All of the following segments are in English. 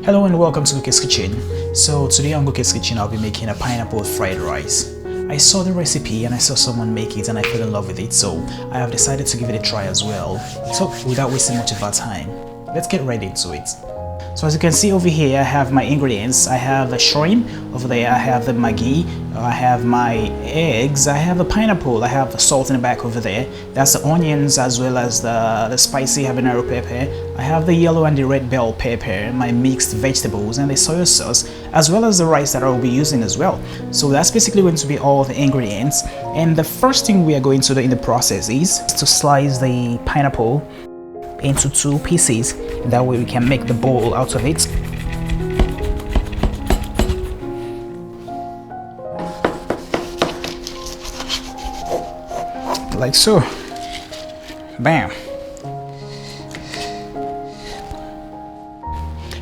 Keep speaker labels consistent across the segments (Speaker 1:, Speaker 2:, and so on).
Speaker 1: Hello and welcome to Cookie's Kitchen. So today on Cookie's Kitchen I'll be making a pineapple fried rice. I saw the recipe and I saw someone make it and I fell in love with it, so I have decided to give it a try as well. So without wasting much of our time, let's get right into it. So as you can see over here, I have my ingredients. I have the shrimp over there, I have the Maggi, I have my eggs, I have the pineapple, I have the salt in the back over there. That's the onions as well as the spicy habanero pepper. I have the yellow and the red bell pepper, my mixed vegetables and the soy sauce, as well as the rice that I will be using as well. So that's basically going to be all the ingredients. And the first thing we are going to do in the process is to slice the pineapple into 2 pieces. That way we can make the bowl out of it. Like so. Bam.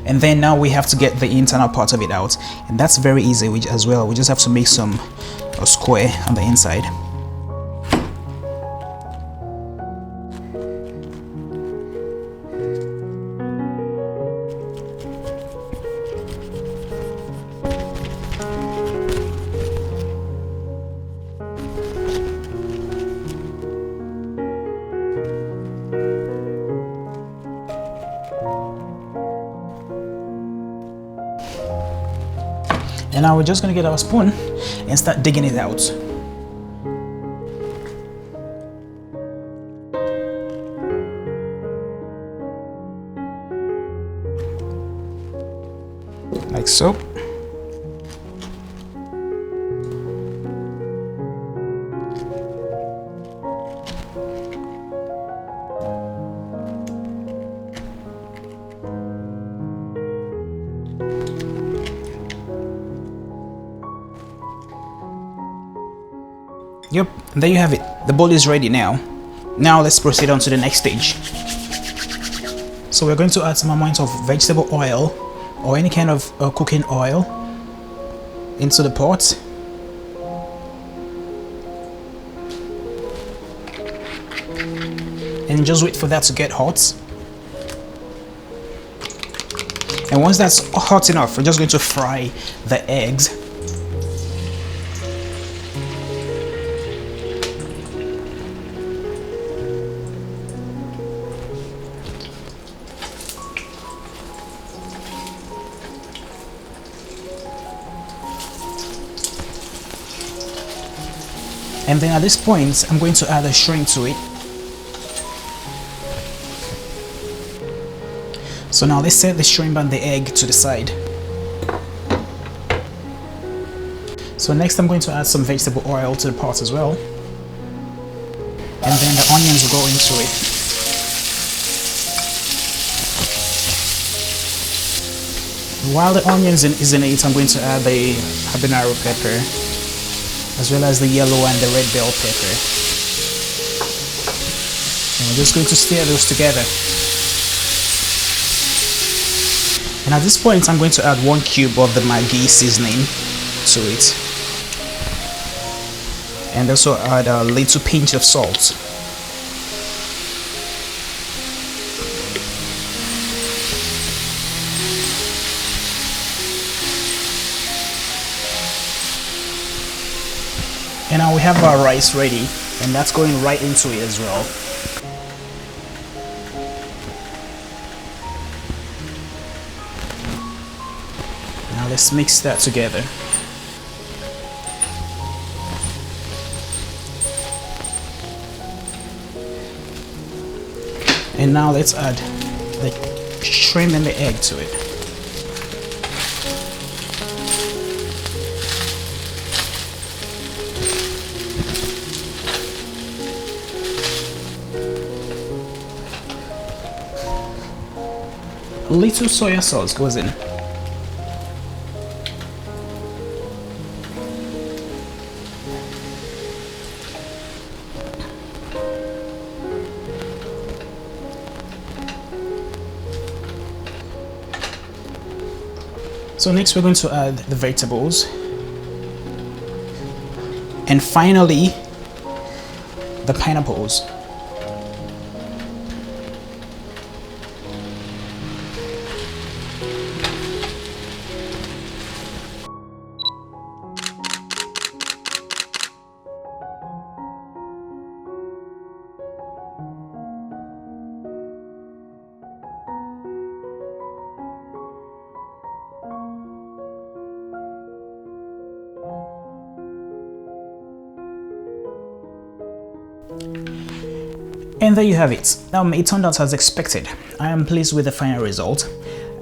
Speaker 1: And then now we have to get the internal part of it out, and that's very easy as well. We just have to make a square on the inside. And now we're just going to get our spoon and start digging it out. Like so. Yep, and there you have it. The bowl is ready now. Now let's proceed on to the next stage. So we're going to add some amount of vegetable oil or any kind of cooking oil into the pot. And just wait for that to get hot. And once that's hot enough, we're just going to fry the eggs. And then at this point, I'm going to add a shrimp to it. So now let's set the shrimp and the egg to the side. So next I'm going to add some vegetable oil to the pot as well. And then the onions will go into it. While the onions is in it, I'm going to add the habanero pepper, as well as the yellow and the red bell pepper. And we're just going to stir those together. And at this point, I'm going to add 1 cube of the Maggi seasoning to it. And also add a little pinch of salt. And now we have our rice ready, and that's going right into it as well. Now let's mix that together. And now let's add the shrimp and the egg to it. A little soy sauce goes in. So next we're going to add the vegetables. And finally, the pineapples. And there you have it. It turned out as expected. I am pleased with the final result.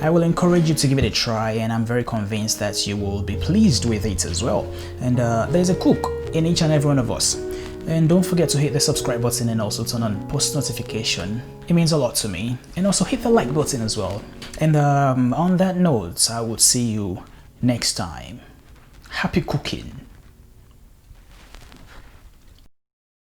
Speaker 1: I will encourage you to give it a try, and I'm very convinced that you will be pleased with it as well. And there's a cook in each and every one of us. And don't forget to hit the subscribe button and also turn on post notification. It means a lot to me. And also hit the like button as well. And on that note, I will see you next time. Happy cooking.